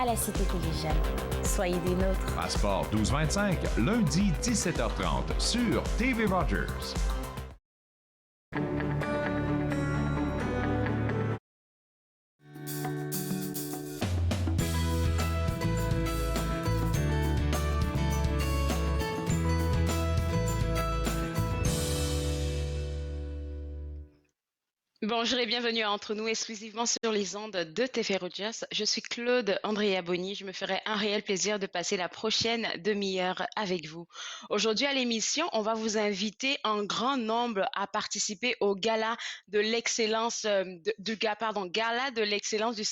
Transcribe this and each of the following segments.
à la Cité collégiale. Soyez des nôtres. Passeport 12-25, lundi 17h30 sur TV Rogers. Bonjour et bienvenue à Entre nous, exclusivement sur les ondes de TV Rogers. Je suis Claude Andrea Bonny. Je me ferai un réel plaisir de passer la prochaine demi-heure avec vous. Aujourd'hui à l'émission, on va vous inviter en grand nombre à participer au gala de l'excellence, gala de l'excellence du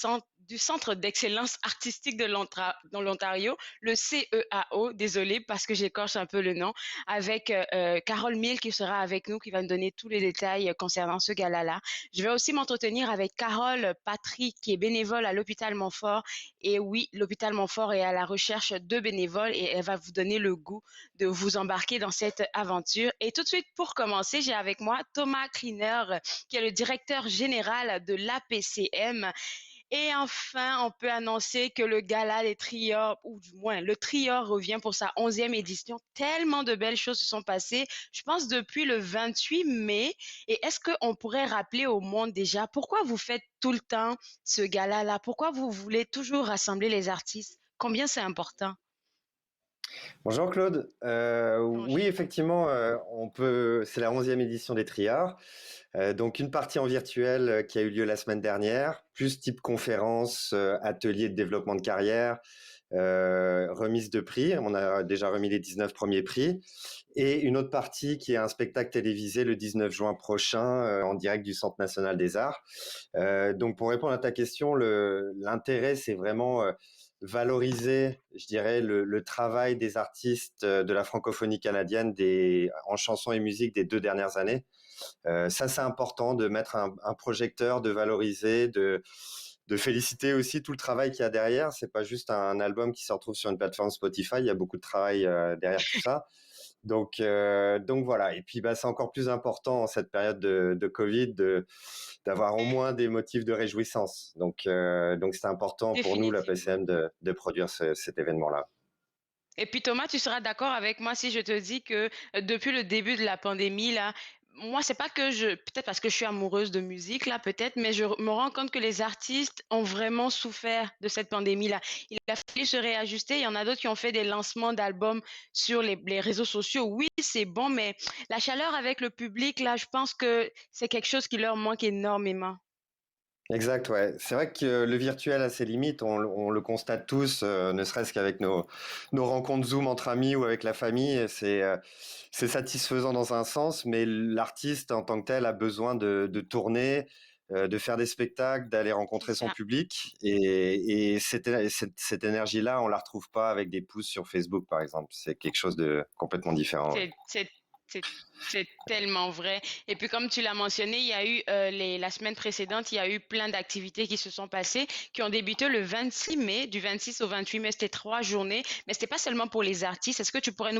Centre d'excellence artistique de l'Ontario, le CEAO, désolé parce que j'écorche un peu le nom, avec Carole Mille qui sera avec nous, qui va nous donner tous les détails concernant ce gala-là. Je vais aussi m'entretenir avec Carole Patry, qui est bénévole à l'hôpital Montfort. Et oui, l'hôpital Montfort est à la recherche de bénévoles et elle va vous donner le goût de vous embarquer dans cette aventure. Et tout de suite, pour commencer, j'ai avec moi Thomas Cleaner, qui est le directeur général de l'APCM. Et enfin, on peut annoncer que le gala des Triors, ou du moins le Trior revient pour sa 11e édition. Tellement de belles choses se sont passées, je pense depuis le 28 mai. Et est-ce qu'on pourrait rappeler au monde déjà pourquoi vous faites tout le temps ce gala-là? Pourquoi vous voulez toujours rassembler les artistes? Combien c'est important? Bonjour Claude. Oui, Bonjour. effectivement, c'est la 11e édition des Triards. Donc une partie en virtuel qui a eu lieu la semaine dernière, plus type conférence, atelier de développement de carrière, remise de prix. On a déjà remis les 19 premiers prix. Et une autre partie qui est un spectacle télévisé le 19 juin prochain en direct du Centre national des arts. Donc pour répondre à ta question, l'intérêt c'est vraiment valoriser, je dirais, le travail des artistes de la francophonie canadienne en chansons et musique des 2 dernières années. Ça, c'est important de mettre un projecteur, de valoriser, de féliciter aussi tout le travail qu'il y a derrière. C'est pas juste un album qui se retrouve sur une plateforme Spotify. Il y a beaucoup de travail derrière tout ça. Donc voilà. Et puis, c'est encore plus important en cette période de Covid d'avoir au moins des motifs de réjouissance. Donc c'est important pour nous, la Définitivement. PCM, de produire cet événement-là. Et puis Thomas, tu seras d'accord avec moi si je te dis que depuis le début de la pandémie, là, moi, c'est pas que peut-être parce que je suis amoureuse de musique, là, peut-être, mais je me rends compte que les artistes ont vraiment souffert de cette pandémie-là. Il a fallu se réajuster. Il y en a d'autres qui ont fait des lancements d'albums sur les réseaux sociaux. Oui, c'est bon, mais la chaleur avec le public, là, je pense que c'est quelque chose qui leur manque énormément. Exact, ouais. C'est vrai que le virtuel a ses limites, on le constate tous, ne serait-ce qu'avec nos rencontres Zoom entre amis ou avec la famille. C'est satisfaisant dans un sens, mais l'artiste en tant que tel a besoin de tourner, de faire des spectacles, d'aller C'est rencontrer son ça. public. Et cette énergie-là, on la retrouve pas avec des posts sur Facebook, par exemple. C'est quelque chose de complètement différent. Ouais. C'est c'est tellement vrai. Et puis, comme tu l'as mentionné, il y a eu la semaine précédente, il y a eu plein d'activités qui se sont passées, qui ont débuté le 26 mai, du 26 au 28 mai. C'était 3 journées, mais c'était pas seulement pour les artistes. Est-ce que tu pourrais,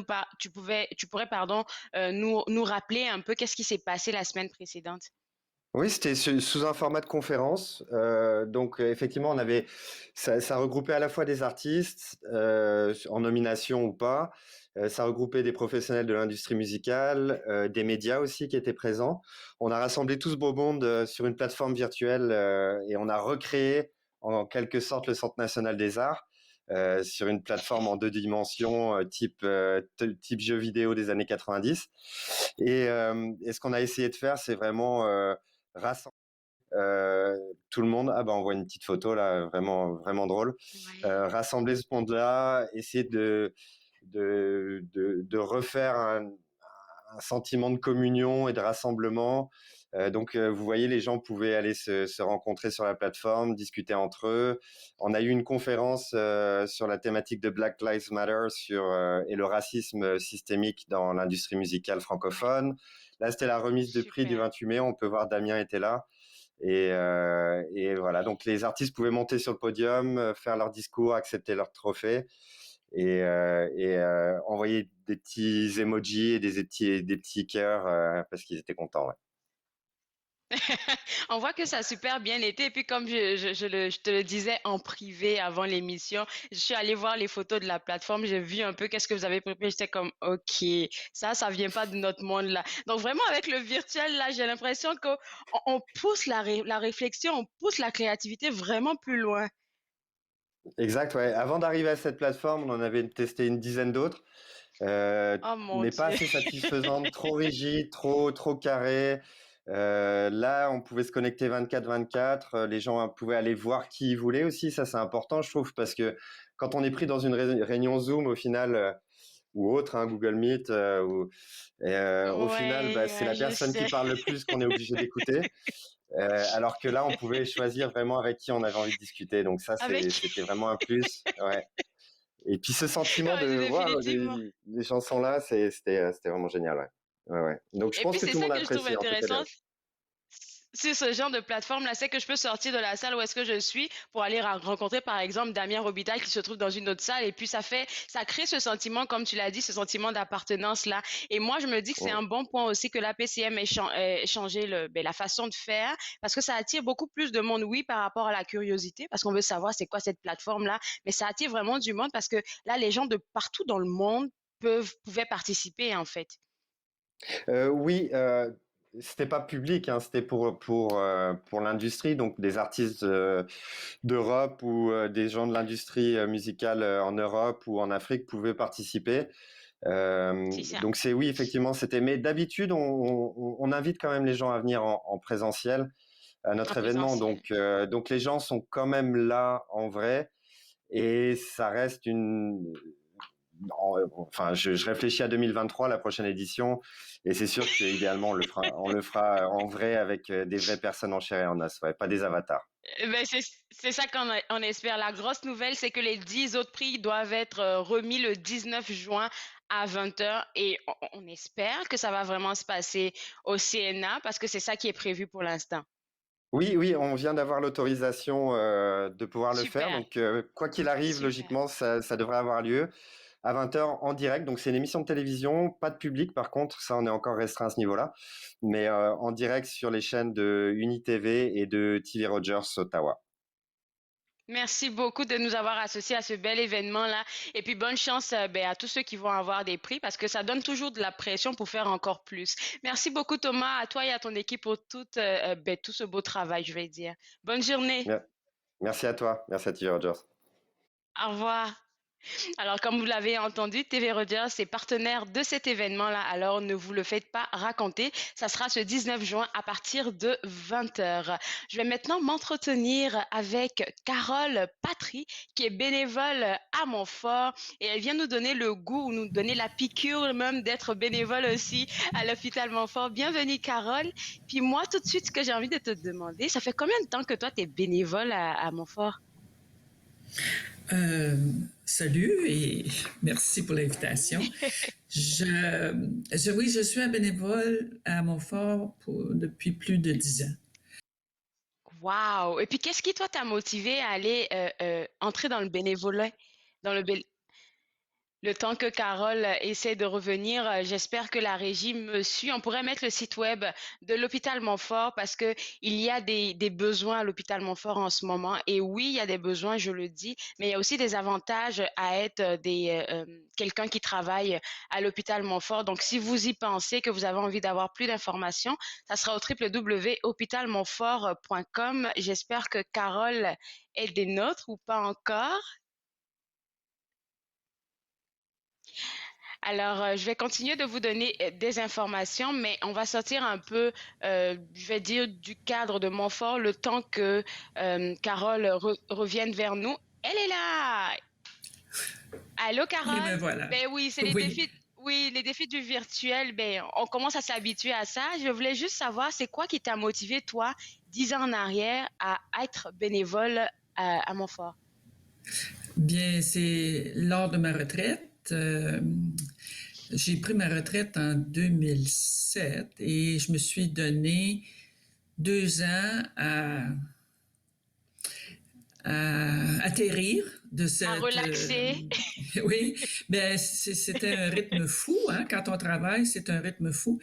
pardon, nous rappeler un peu qu'est-ce qui s'est passé la semaine précédente? Oui, c'était sous un format de conférence. Donc effectivement, ça regroupait à la fois des artistes en nomination ou pas. Ça regroupait des professionnels de l'industrie musicale, des médias aussi qui étaient présents. On a rassemblé tout ce beau monde sur une plateforme virtuelle et on a recréé en quelque sorte le Centre national des arts sur une plateforme en 2 dimensions type jeu vidéo des années 90. Et ce qu'on a essayé de faire, c'est vraiment rassembler tout le monde. Ah bah on voit une petite photo là, vraiment vraiment drôle. Ouais. Rassembler ce monde-là, essayer de refaire un sentiment de communion et de rassemblement. Donc vous voyez, les gens pouvaient aller se rencontrer sur la plateforme, discuter entre eux. On a eu une conférence sur la thématique de Black Lives Matter et le racisme systémique dans l'industrie musicale Ouais. francophone. Là, c'était la remise de prix du Super. 28 mai. On peut voir Damien était là. Et voilà, donc les artistes pouvaient monter sur le podium, faire leur discours, accepter leur trophée et envoyer des petits emojis et des petits cœurs parce qu'ils étaient contents. Ouais. On voit que ça a super bien été. Et puis, comme je te le disais en privé avant l'émission, je suis allée voir les photos de la plateforme. J'ai vu un peu qu'est-ce que vous avez préparé. J'étais comme, OK, ça vient pas de notre monde là. Donc, vraiment, avec le virtuel là, j'ai l'impression qu'on on pousse la réflexion, on pousse la créativité vraiment plus loin. Exact, ouais. Avant d'arriver à cette plateforme, on en avait testé une dizaine d'autres, Oh mon mais pas Dieu. assez satisfaisantes, trop rigides, trop carrées. Là, on pouvait se connecter 24/24. Les gens pouvaient aller voir qui ils voulaient aussi. Ça, c'est important, je trouve, parce que quand on est pris dans une réunion Zoom, au final, ou autre, hein, Google Meet, au final, bah, Ouais, c'est ouais, la je personne qui sais. parle le plus qu'on est obligé d'écouter. Alors que là, on pouvait choisir vraiment avec qui on avait envie de discuter. Donc ça, Avec. c'était vraiment un plus. Ouais. Et puis ce sentiment Ouais, de waouh, définitivement. les gens sont là, c'était vraiment génial. Ouais. Ouais, ouais. Donc je Et pense puis, que c'est tout le ça monde a que je trouve apprécié, en tout cas. intéressant. Sur ce genre de plateforme-là, c'est que je peux sortir de la salle où est-ce que je suis pour aller rencontrer, par exemple, Damien Robitaille qui se trouve dans une autre salle. Et puis, ça crée ce sentiment, comme tu l'as dit, ce sentiment d'appartenance-là. Et moi, je me dis que c'est un bon point aussi que la PCM ait changé la façon de faire parce que ça attire beaucoup plus de monde, oui, par rapport à la curiosité, parce qu'on veut savoir c'est quoi cette plateforme-là. Mais ça attire vraiment du monde parce que là, les gens de partout dans le monde pouvaient participer, en fait. Oui, c'était pas public, hein, c'était pour l'industrie, donc des artistes d'Europe ou des gens de l'industrie musicale en Europe ou en Afrique pouvaient participer. C'est ça. Donc c'est oui, effectivement, c'était. Mais d'habitude, on invite quand même les gens à venir en présentiel à En notre événement. présentiel. Donc les gens sont quand même là en vrai et ça reste enfin, je réfléchis à 2023, la prochaine édition, et c'est sûr qu'idéalement, on le fera en vrai avec des vraies personnes en chair et en os, ouais, pas des avatars. Ben, c'est ça on espère. La grosse nouvelle, c'est que les 10 autres prix doivent être remis le 19 juin à 20 heures et on espère que ça va vraiment se passer au CNA parce que c'est ça qui est prévu pour l'instant. Oui, oui, on vient d'avoir l'autorisation de pouvoir le faire. Super, Donc, quoi qu'il arrive, super. logiquement, ça devrait avoir lieu à 20 heures en direct. Donc, c'est une émission de télévision, pas de public. Par contre, ça, on est encore restreint à ce niveau-là. Mais en direct sur les chaînes de UniTV et de TV Rogers Ottawa. Merci beaucoup de nous avoir associés à ce bel événement-là. Et puis bonne chance à tous ceux qui vont avoir des prix parce que ça donne toujours de la pression pour faire encore plus. Merci beaucoup Thomas, à toi et à ton équipe pour tout ce beau travail, je vais dire. Bonne journée. Mer- Merci à toi. Merci à TV Rogers. Au revoir. Alors, comme vous l'avez entendu, TV Rogers est partenaire de cet événement-là, alors ne vous le faites pas raconter. Ça sera ce 19 juin à partir de 20 heures. Je vais maintenant m'entretenir avec Carole Patry, qui est bénévole à Montfort, et elle vient nous donner le goût, ou nous donner la piqûre même d'être bénévole aussi à l'hôpital Montfort. Bienvenue, Carole. Puis moi, tout de suite, ce que j'ai envie de te demander, ça fait combien de temps que toi, tu es bénévole à Montfort? Euh, Salut et merci pour l'invitation. Oui, je suis un bénévole à Montfort depuis plus de 10 ans. Wow! Et puis, qu'est-ce qui, toi, t'a motivé à aller entrer dans le bénévolat, dans le temps que Carole essaie de revenir, j'espère que la régie me suit. On pourrait mettre le site web de l'hôpital Montfort parce que il y a des besoins à l'hôpital Montfort en ce moment. Et oui, il y a des besoins, je le dis, mais il y a aussi des avantages à être quelqu'un qui travaille à l'hôpital Montfort. Donc, si vous y pensez, que vous avez envie d'avoir plus d'informations, ça sera au www.hôpitalmontfort.com. J'espère que Carole est des nôtres ou pas encore. Alors, je vais continuer de vous donner des informations, mais on va sortir un peu, je vais dire, du cadre de Montfort le temps que Carole revienne vers nous. Elle est là! Allô, Et me Carole? voilà. Ben oui, c'est les Oui. défis. Oui, les défis du virtuel, ben, on commence à s'habituer à ça. Je voulais juste savoir, c'est quoi qui t'a motivé, toi, 10 ans en arrière, à être bénévole à Montfort? Bien, c'est lors de ma retraite. J'ai pris ma retraite en 2007 et je me suis donné 2 ans à atterrir de À cette relaxer? Oui, ben c'était un rythme fou, hein, quand on travaille, c'est un rythme fou.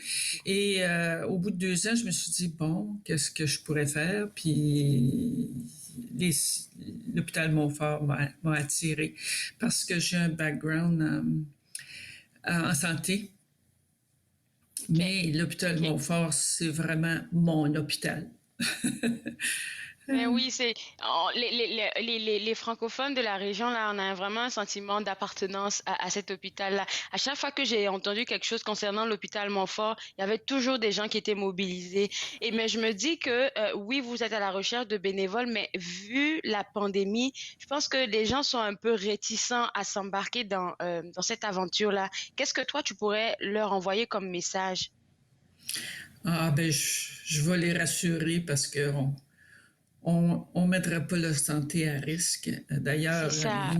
Et au bout de 2 ans, je me suis dit, bon, qu'est-ce que je pourrais faire? Puis les- l'hôpital Montfort m'a attiré parce que j'ai un background en santé. OK. Mais l'hôpital OK. Montfort, c'est vraiment mon hôpital. Mais oui, les francophones de la région, là, on a vraiment un sentiment d'appartenance à cet hôpital-là. À chaque fois que j'ai entendu quelque chose concernant l'hôpital Montfort, il y avait toujours des gens qui étaient mobilisés. Et mais je me dis que oui, vous êtes à la recherche de bénévoles, mais vu la pandémie, je pense que les gens sont un peu réticents à s'embarquer dans cette aventure-là. Qu'est-ce que toi, tu pourrais leur envoyer comme message? Ah, ben, je vais les rassurer parce que on mettra pas leur santé à risque. C'est D'ailleurs, ça.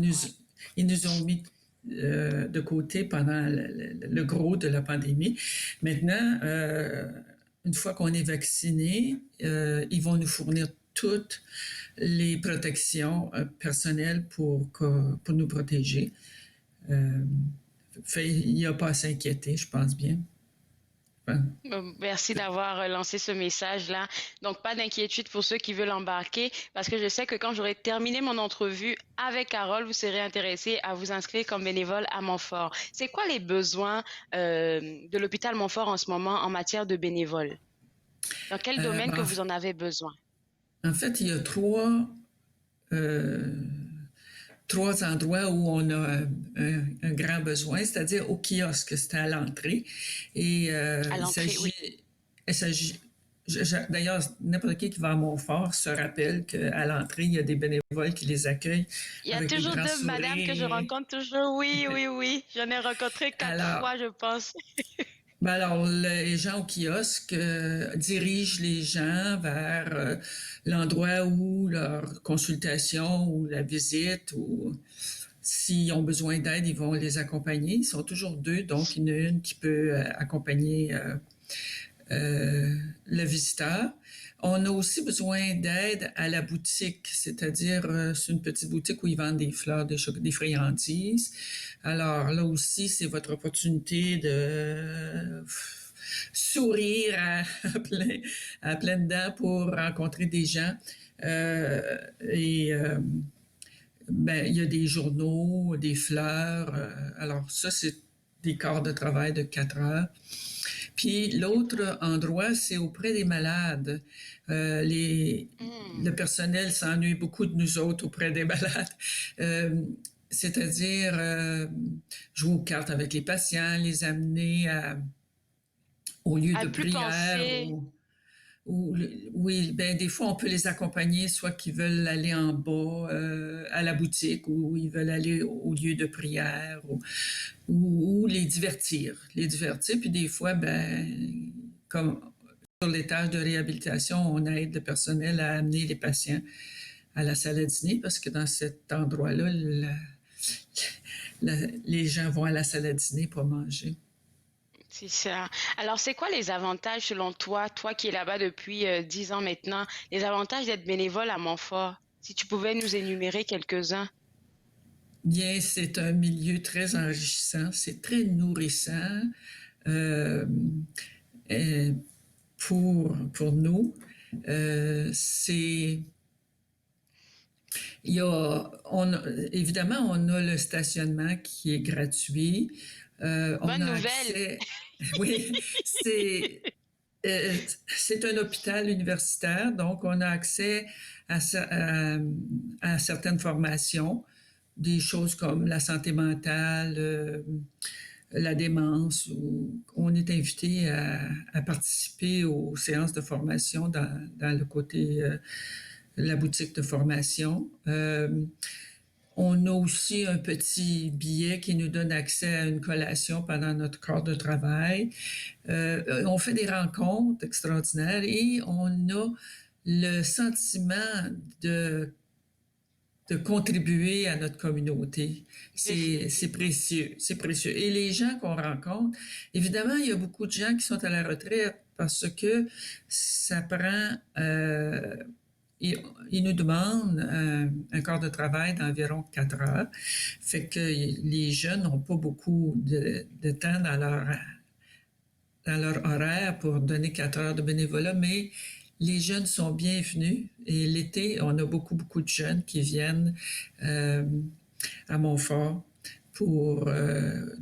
ils nous ont mis de côté pendant le gros de la pandémie. Maintenant, une fois qu'on est vacciné, ils vont nous fournir toutes les protections personnelles pour nous protéger. Euh, il n'y a pas à s'inquiéter, je pense bien. Enfin, Merci d'avoir lancé ce message-là. Donc, pas d'inquiétude pour ceux qui veulent embarquer, parce que je sais que quand j'aurai terminé mon entrevue avec Carole, vous serez intéressé à vous inscrire comme bénévole à Montfort. C'est quoi les besoins de l'hôpital Montfort en ce moment en matière de bénévoles? Dans quel domaine que ben, vous en avez besoin? en fait, il y a euh, trois endroits où on a un grand besoin, c'est-à-dire au kiosque, c'est à l'entrée. Et À l'entrée, oui. il s'agit, d'ailleurs, n'importe qui va à Montfort se rappelle qu'à l'entrée, il y a des bénévoles qui les accueillent Il y a avec des toujours grands deux madames que je sourires. rencontre toujours. Oui, oui, oui. J'en ai rencontré quatre Alors, fois, je pense. ben alors, les gens au kiosque dirigent les gens vers l'endroit où leur consultation ou la visite ou s'ils ont besoin d'aide, ils vont les accompagner. Ils sont toujours deux, donc il y en a une qui peut accompagner euh, le visiteur. On a aussi besoin d'aide à la boutique, c'est-à-dire c'est une petite boutique où ils vendent des fleurs, des friandises. Alors là aussi, c'est votre opportunité de sourire à pleines dents pour rencontrer des gens. Et ben, il y a des journaux, des fleurs. Alors ça, c'est des quarts de travail de 4 heures. Puis l'autre endroit, c'est auprès des malades. Le Hmm. personnel s'ennuie beaucoup de nous autres auprès des malades. Euh, C'est-à-dire jouer aux cartes avec les patients, les amener au lieu À de plus prière penser. oui, ben des fois on peut les accompagner, soit qu'ils veulent aller en bas à la boutique ou ils veulent aller au lieu de prière ou les divertir. Puis des fois, ben comme sur les tâches de réhabilitation, on aide le personnel à amener les patients à la salle à dîner parce que dans cet endroit-là, les gens vont à la salle à dîner pour manger. C'est ça. Alors, c'est quoi les avantages selon toi, toi qui es là-bas depuis 10 ans maintenant, les avantages d'être bénévole à Montfort? Si tu pouvais nous énumérer quelques-uns. Bien, c'est un milieu très enrichissant, c'est très nourrissant euh, euh, pour nous. C'est il y a, évidemment, on a le stationnement qui est gratuit. On Bonne a nouvelle. accès, oui, c'est euh, c'est un hôpital universitaire, donc on a accès à certaines formations, des choses comme la santé mentale, la démence, où on est invité à participer aux séances de formation dans le côté la boutique de formation. On a aussi un petit billet qui nous donne accès à une collation pendant notre corps de travail. On fait des rencontres extraordinaires et on a le sentiment de, de contribuer à notre communauté. C'est Définitivement. précieux, c'est précieux. Et les gens qu'on rencontre, évidemment, il y a beaucoup de gens qui sont à la retraite parce que ça prend ils nous demandent un quart de travail d'environ 4 heures. Fait que les jeunes n'ont pas beaucoup de temps dans leur horaire pour donner 4 heures de bénévolat, mais les jeunes sont bienvenus. Et l'été, on a beaucoup de jeunes qui viennent à Montfort pour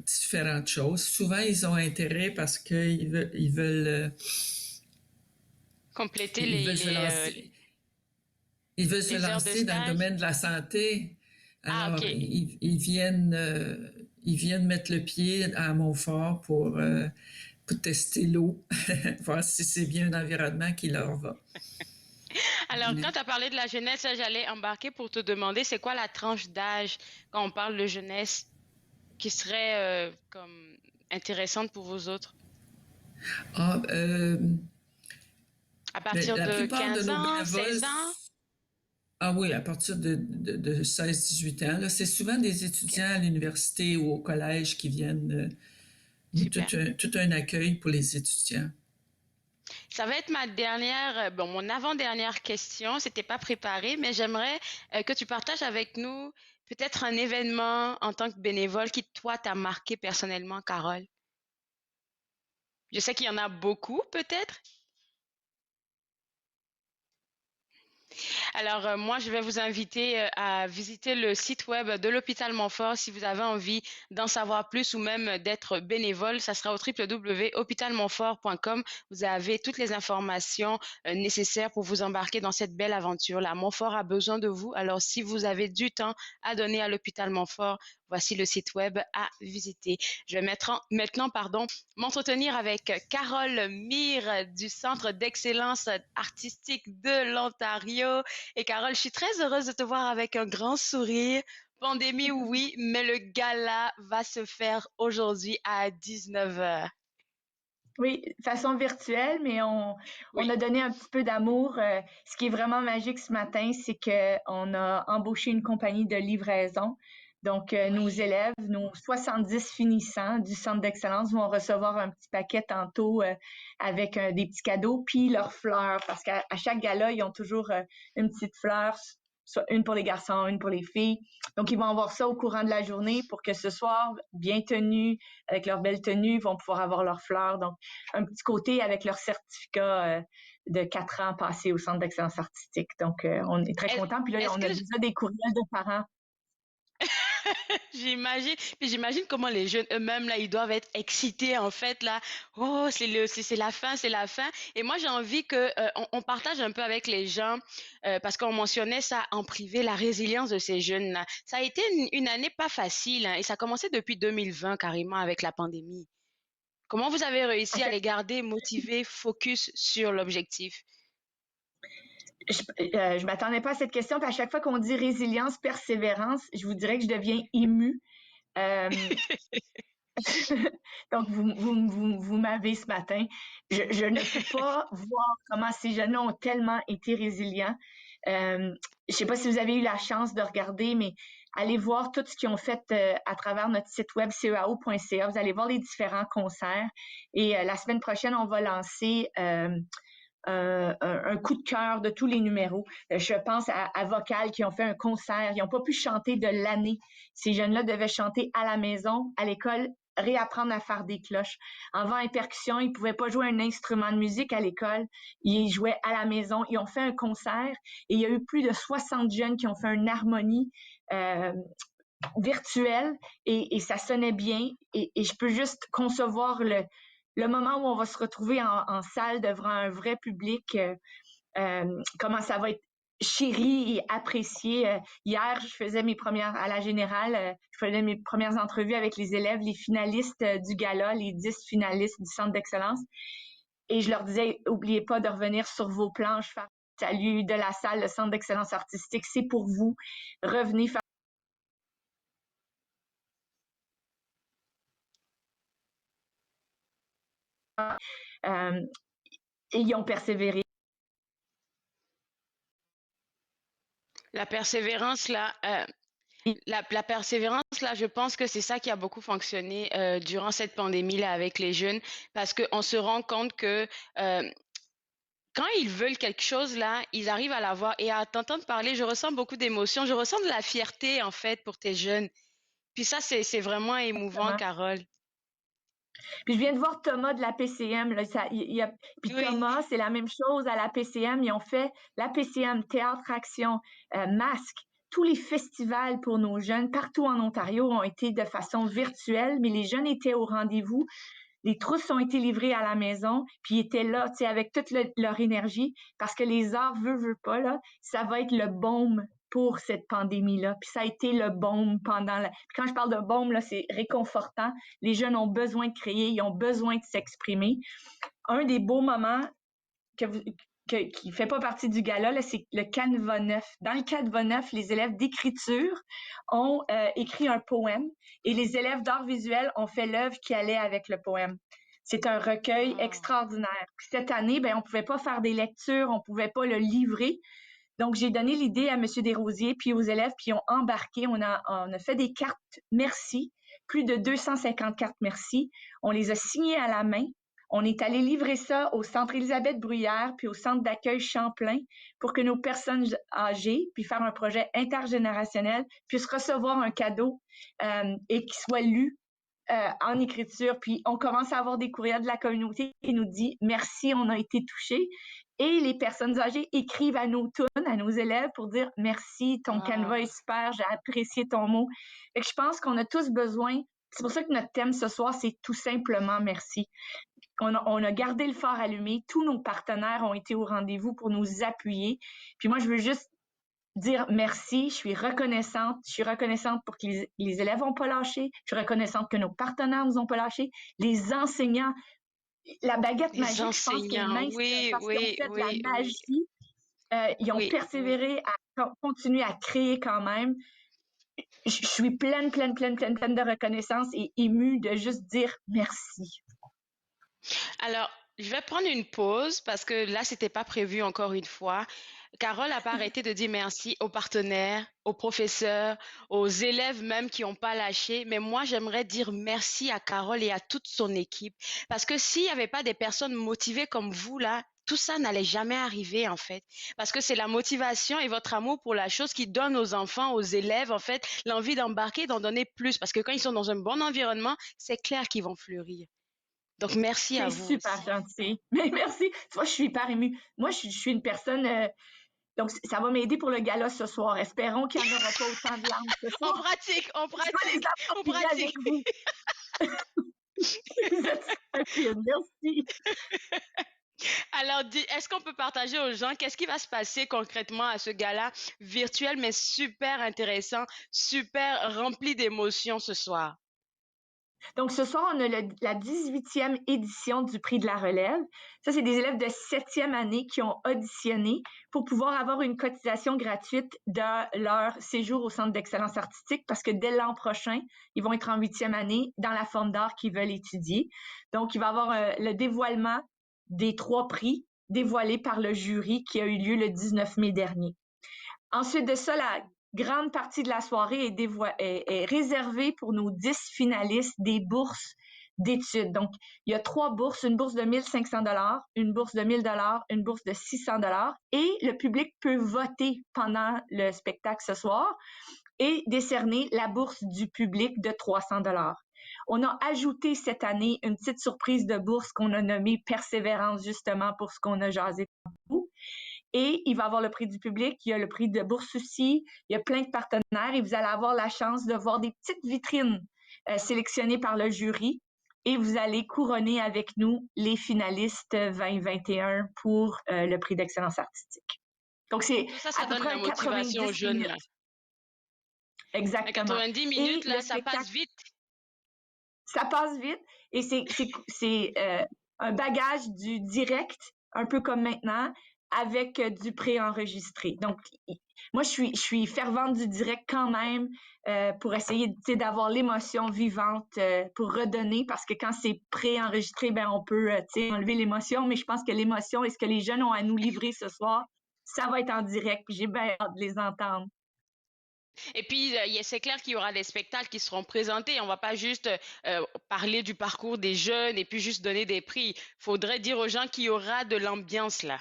différentes choses. Souvent, ils ont intérêt parce qu'ils veulent compléter ils veulent se lancer. Ils veulent se les heures de lancer dans le stage. domaine de la santé. Ah, Alors, ok. ils viennent mettre le pied à Montfort pour tester l'eau, voir si c'est bien un environnement qui leur va. Alors, quand tu as parlé de la jeunesse, là, j'allais embarquer pour te demander, c'est quoi la tranche d'âge quand on parle de jeunesse qui serait comme intéressante pour vous autres? Ah, À partir la de plupart de 15 nos ans, bénévoles, 16 ans? ah oui, à partir de 16-18 ans, là, c'est souvent des étudiants à l'université ou au collège qui viennent. Super. Tout un accueil pour les étudiants. Ça va être ma dernière, bon, mon avant-dernière question. C'était pas préparé, mais j'aimerais que tu partages avec nous peut-être un événement en tant que bénévole qui, toi, t'a marqué personnellement, Carole. Je sais qu'il y en a beaucoup, peut-être. Alors, moi, je vais vous inviter à visiter le site web de l'hôpital Montfort si vous avez envie d'en savoir plus ou même d'être bénévole. Ça sera au www.hôpitalmontfort.com. Vous avez toutes les informations nécessaires pour vous embarquer dans cette belle aventure. La Montfort a besoin de vous. Alors, si vous avez du temps à donner à l'hôpital Montfort, voici le site web à visiter. Je vais maintenant, m'entretenir avec Carole Mire du Centre d'excellence artistique de l'Ontario. Et Carole, je suis très heureuse de te voir avec un grand sourire. Pandémie, oui, mais le gala va se faire aujourd'hui à 19h. Oui, façon virtuelle, mais on Oui. a donné un petit peu d'amour. Ce qui est vraiment magique ce matin, c'est qu'on a embauché une compagnie de livraison. Donc, nos élèves, nos 70 finissants du centre d'excellence vont recevoir un petit paquet tantôt avec des petits cadeaux, puis leurs fleurs, parce qu'à chaque gala, ils ont toujours une petite fleur, soit une pour les garçons, une pour les filles. Donc, ils vont avoir ça au courant de la journée pour que ce soir, bien tenus, avec leur belle tenue, ils vont pouvoir avoir leurs fleurs. Donc, un petit côté avec leur certificat de 4 ans passés au Centre d'excellence artistique. Donc, on est très contents. Puis là, on a déjà des courriels de parents. J'imagine, puis j'imagine comment les jeunes eux-mêmes là, ils doivent être excités en fait là. Oh, c'est la fin, c'est la fin. Et moi j'ai envie que on partage un peu avec les gens parce qu'on mentionnait ça en privé, la résilience de ces jeunes là. Ça a été une année pas facile hein, et ça a commencé depuis 2020 carrément avec la pandémie. Comment vous avez réussi à les garder motivés, focus sur l'objectif? Je m'attendais pas à cette question. Puis à chaque fois qu'on dit résilience, persévérance, je vous dirais que je deviens émue. Donc, vous m'avez ce matin. Je ne peux pas voir comment ces jeunes-là ont tellement été résilients. Je ne sais pas si vous avez eu la chance de regarder, mais allez voir tout ce qu'ils ont fait à travers notre site web ceao.ca. Vous allez voir les différents concerts. Et la semaine prochaine, on va lancer un coup de cœur de tous les numéros. Je pense à Vocal qui ont fait un concert. Ils n'ont pas pu chanter de l'année. Ces jeunes-là devaient chanter à la maison, à l'école, réapprendre à faire des cloches. En vent et percussion, ils ne pouvaient pas jouer un instrument de musique à l'école. Ils jouaient à la maison. Ils ont fait un concert et il y a eu plus de 60 jeunes qui ont fait une harmonie virtuelle et ça sonnait bien. Et je peux juste concevoir le moment où on va se retrouver en salle devant un vrai public, comment ça va être chéri et apprécié. Hier, je faisais à la Générale, je faisais mes premières entrevues avec les élèves, les finalistes du gala, les 10 finalistes du Centre d'excellence. Et je leur disais, oubliez pas de revenir sur vos planches, faire salut de la salle, le Centre d'excellence artistique, c'est pour vous. Revenez faire et ils ont persévéré. La persévérance là, la persévérance là, je pense que c'est ça qui a beaucoup fonctionné durant cette pandémie là avec les jeunes, parce qu'on se rend compte que quand ils veulent quelque chose, là, ils arrivent à l'avoir. Et à t'entendre parler, je ressens beaucoup d'émotions. Je ressens de la fierté, en fait, pour tes jeunes. Puis ça, c'est vraiment émouvant, Exactement. Carole. Puis je viens de voir Thomas de la PCM. Là, puis Oui. Thomas, c'est la même chose à la PCM. Ils ont fait la PCM, Théâtre Action, Masque. Tous les festivals pour nos jeunes partout en Ontario ont été de façon virtuelle, mais les jeunes étaient au rendez-vous. Les trousses ont été livrées à la maison, puis ils étaient là, tu sais, avec toute leur énergie, parce que les arts, veut pas, là, ça va être le baume pour cette pandémie-là. Puis ça a été le baume pendant la... Puis quand je parle de baume, là, c'est réconfortant. Les jeunes ont besoin de créer, ils ont besoin de s'exprimer. Un des beaux moments que vous, qui fait pas partie du gala, là, c'est le canevas 9. Dans le canevas 9, les élèves d'écriture ont écrit un poème et les élèves d'art visuel ont fait l'œuvre qui allait avec le poème. C'est un recueil Wow. extraordinaire. Puis cette année, ben, on pouvait pas faire des lectures, on pouvait pas le livrer. Donc, j'ai donné l'idée à M. Desrosiers, puis aux élèves, puis ils ont embarqué. On a fait des cartes merci, plus de 250 cartes merci. On les a signées à la main. On est allé livrer ça au Centre Élisabeth Bruyère puis au Centre d'accueil Champlain pour que nos personnes âgées, puis faire un projet intergénérationnel, puissent recevoir un cadeau et qu'il soit lu en écriture. Puis on commence à avoir des courriels de la communauté qui nous dit « Merci, on a été touchés ». Et les personnes âgées écrivent à nos tunes, à nos élèves pour dire « Merci, ton canevas est super, j'ai apprécié ton mot ». Fait que je pense qu'on a tous besoin, c'est pour ça que notre thème ce soir, c'est tout simplement « Merci ». On a gardé le phare allumé. Tous nos partenaires ont été au rendez-vous pour nous appuyer. Puis moi, je veux juste dire merci. Je suis reconnaissante. Je suis reconnaissante pour que les élèves n'ont pas lâché. Je suis reconnaissante que nos partenaires nous ont pas lâché. Les enseignants, la baguette Les magique, je pense qu'elle est enseignants, mince oui, parce qu'ils ont oui, fait de la oui, oui, magie. Ils ont oui, oui. persévéré à continuer à créer quand même. Je suis pleine de reconnaissance et émue de juste dire merci. Alors, je vais prendre une pause parce que là, c'était pas prévu encore une fois. Carole n'a pas arrêté de dire merci aux partenaires, aux professeurs, aux élèves même qui n'ont pas lâché. Mais moi, j'aimerais dire merci à Carole et à toute son équipe. Parce que s'il n'y avait pas des personnes motivées comme vous, là, tout ça n'allait jamais arriver, en fait. Parce que c'est la motivation et votre amour pour la chose qui donne aux enfants, aux élèves, en fait, l'envie d'embarquer, d'en donner plus. Parce que quand ils sont dans un bon environnement, c'est clair qu'ils vont fleurir. Donc, merci à C'est vous super aussi. gentil. Mais merci. Tu vois, je suis hyper émue. Moi, je suis une personne. Donc, ça va m'aider pour le gala ce soir. Espérons qu'il n'y en aura pas autant de larmes ce On soir. pratique, on Je vais les pratique, on approprier avec pratique. vous. Vous êtes super fine. Merci. Alors, est-ce qu'on peut partager aux gens qu'est-ce qui va se passer concrètement à ce gala virtuel, mais super intéressant, super rempli d'émotions ce soir? Donc, ce soir, on a la 18e édition du Prix de la relève. Ça, c'est des élèves de 7e année qui ont auditionné pour pouvoir avoir une cotisation gratuite de leur séjour au Centre d'excellence artistique parce que dès l'an prochain, ils vont être en 8e année dans la forme d'art qu'ils veulent étudier. Donc, il va y avoir le dévoilement des 3 prix dévoilés par le jury qui a eu lieu le 19 mai dernier. Ensuite de ça, la grande partie de la soirée est réservée pour nos 10 finalistes des bourses d'études. Donc, il y a 3 bourses, une bourse de 1500 $, une bourse de 1000 $, une bourse de 600 $ et le public peut voter pendant le spectacle ce soir et décerner la bourse du public de 300 $. On a ajouté cette année une petite surprise de bourse qu'on a nommée Persévérance, justement pour ce qu'on a jasé pour vous. Et il va y avoir le prix du public, il y a le prix de bourse aussi, il y a plein de partenaires et vous allez avoir la chance de voir des petites vitrines sélectionnées par le jury et vous allez couronner avec nous les finalistes 2021 pour le prix d'excellence artistique. Donc, c'est Tout ça, à ça peu donne la près motivation aux 90 jeunes, minutes. là. À Exactement. 90 Et minutes, le là, ça passe spectacle, vite. ça passe vite et c'est un bagage du direct, un peu comme maintenant, avec du préenregistré. Donc, moi, je suis fervente du direct quand même pour essayer d'avoir l'émotion vivante pour redonner parce que quand c'est préenregistré, ben on peut enlever l'émotion, mais je pense que l'émotion et ce que les jeunes ont à nous livrer ce soir, ça va être en direct. J'ai bien hâte de les entendre. Et puis, c'est clair qu'il y aura des spectacles qui seront présentés. On va pas juste parler du parcours des jeunes et puis juste donner des prix. Faudrait dire aux gens qu'il y aura de l'ambiance là.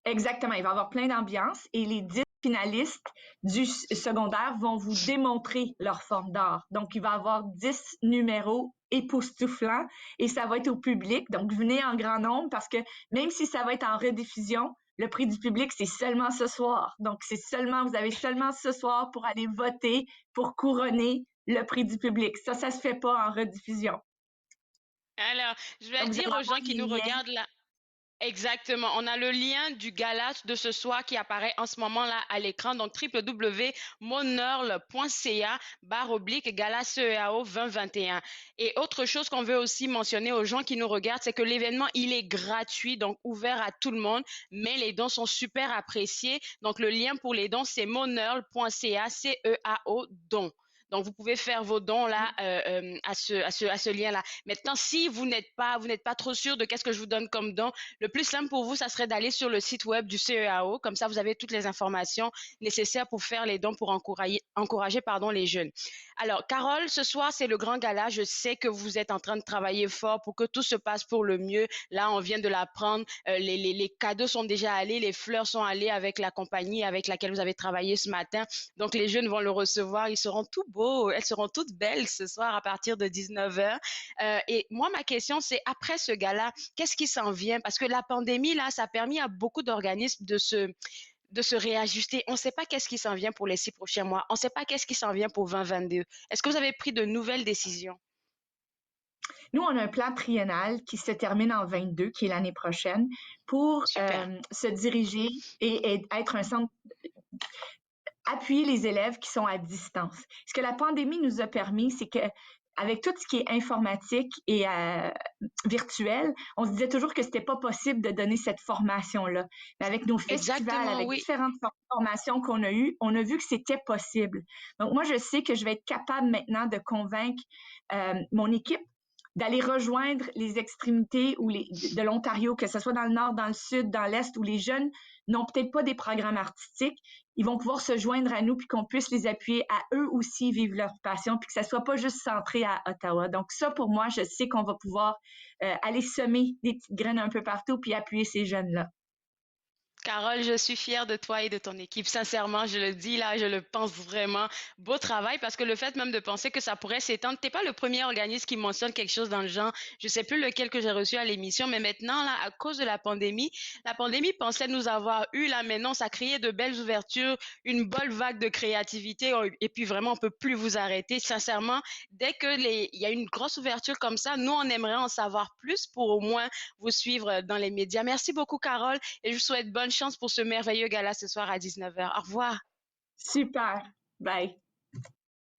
Exactement. Il va y avoir plein d'ambiance et les 10 finalistes du secondaire vont vous démontrer leur forme d'art. Donc, il va y avoir 10 numéros époustouflants et ça va être au public. Donc, venez en grand nombre parce que même si ça va être en rediffusion, le prix du public, c'est seulement ce soir. Donc, vous avez seulement ce soir pour aller voter pour couronner le prix du public. Ça se fait pas en rediffusion. Alors, je vais Donc, dire vous aux allez gens avoir qui les nous liens. regardent là. Exactement. On a le lien du gala de ce soir qui apparaît en ce moment-là à l'écran. Donc, www.moneurl.ca/gala CEAO 2021. Et autre chose qu'on veut aussi mentionner aux gens qui nous regardent, c'est que l'événement, il est gratuit, donc ouvert à tout le monde, mais les dons sont super appréciés. Donc, le lien pour les dons, c'est moneurl.ca CEAO dons. Donc, vous pouvez faire vos dons là à ce lien-là. Maintenant, si vous n'êtes pas trop sûr de qu'est-ce que je vous donne comme don, le plus simple pour vous, ça serait d'aller sur le site web du CEAO. Comme ça, vous avez toutes les informations nécessaires pour faire les dons pour encourager les jeunes. Alors, Carole, ce soir, c'est le grand gala. Je sais que vous êtes en train de travailler fort pour que tout se passe pour le mieux. Là, on vient de l'apprendre. Les cadeaux sont déjà allés, les fleurs sont allées avec la compagnie avec laquelle vous avez travaillé ce matin. Donc, les jeunes vont le recevoir. Ils seront tout beaux. Elles seront toutes belles ce soir à partir de 19h. Et moi, ma question, c'est après ce gala, qu'est-ce qui s'en vient? Parce que la pandémie, là, ça a permis à beaucoup d'organismes de se réajuster. On ne sait pas qu'est-ce qui s'en vient pour les 6 prochains mois. On ne sait pas qu'est-ce qui s'en vient pour 2022. Est-ce que vous avez pris de nouvelles décisions? Nous, on a un plan triennal qui se termine en 22, qui est l'année prochaine, pour se diriger et être un centre, appuyer les élèves qui sont à distance. Ce que la pandémie nous a permis, c'est que avec tout ce qui est informatique et virtuel, on se disait toujours que c'était pas possible de donner cette formation-là. Mais avec nos festivals, avec différentes formations qu'on a eues, on a vu que c'était possible. Donc, moi, je sais que je vais être capable maintenant de convaincre mon équipe d'aller rejoindre les extrémités de l'Ontario, que ce soit dans le nord, dans le sud, dans l'est, où les jeunes n'ont peut-être pas des programmes artistiques. Ils vont pouvoir se joindre à nous puis qu'on puisse les appuyer à eux aussi vivre leur passion puis que ça soit pas juste centré à Ottawa. Donc ça, pour moi, je sais qu'on va pouvoir aller semer des petites graines un peu partout puis appuyer ces jeunes-là. Carole, je suis fière de toi et de ton équipe. Sincèrement, je le dis là, je le pense vraiment. Beau travail parce que le fait même de penser que ça pourrait s'étendre, t'es pas le premier organisme qui mentionne quelque chose dans le genre. Je sais plus lequel que j'ai reçu à l'émission, mais maintenant là, à cause de la pandémie pensait nous avoir eu là. Maintenant, ça créait de belles ouvertures, une bonne vague de créativité et puis vraiment, on peut plus vous arrêter. Sincèrement, dès que il y a une grosse ouverture comme ça, nous on aimerait en savoir plus pour au moins vous suivre dans les médias. Merci beaucoup, Carole, et je vous souhaite bonne chance pour ce merveilleux gala ce soir à 19h. Au revoir. Super. Bye.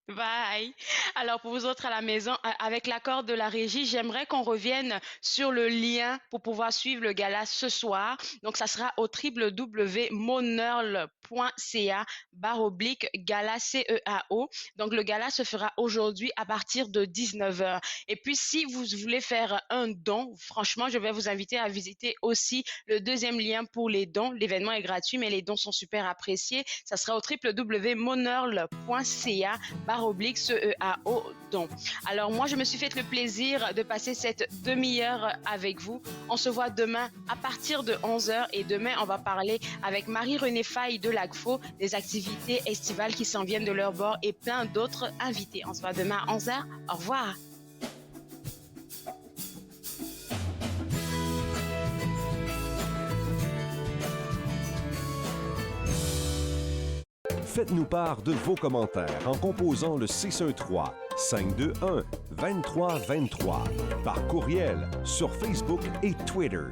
Bye. Alors, pour vous autres à la maison, avec l'accord de la régie, j'aimerais qu'on revienne sur le lien pour pouvoir suivre le gala ce soir. Donc, ça sera au www.moneurl.ca/gala CEAO. Donc, le gala se fera aujourd'hui à partir de 19h. Et puis, si vous voulez faire un don, franchement, je vais vous inviter à visiter aussi le deuxième lien pour les dons. L'événement est gratuit, mais les dons sont super appréciés. Ça sera au www.moneurl.ca/CEAO don. Alors moi, je me suis fait le plaisir de passer cette demi-heure avec vous. On se voit demain à partir de 11h et demain, on va parler avec Marie-Renée Faye de l'AGFO, des activités estivales qui s'en viennent de leur bord et plein d'autres invités. On se voit demain à 11h. Au revoir. Faites-nous part de vos commentaires en composant le 613-521-2323 par courriel sur Facebook et Twitter.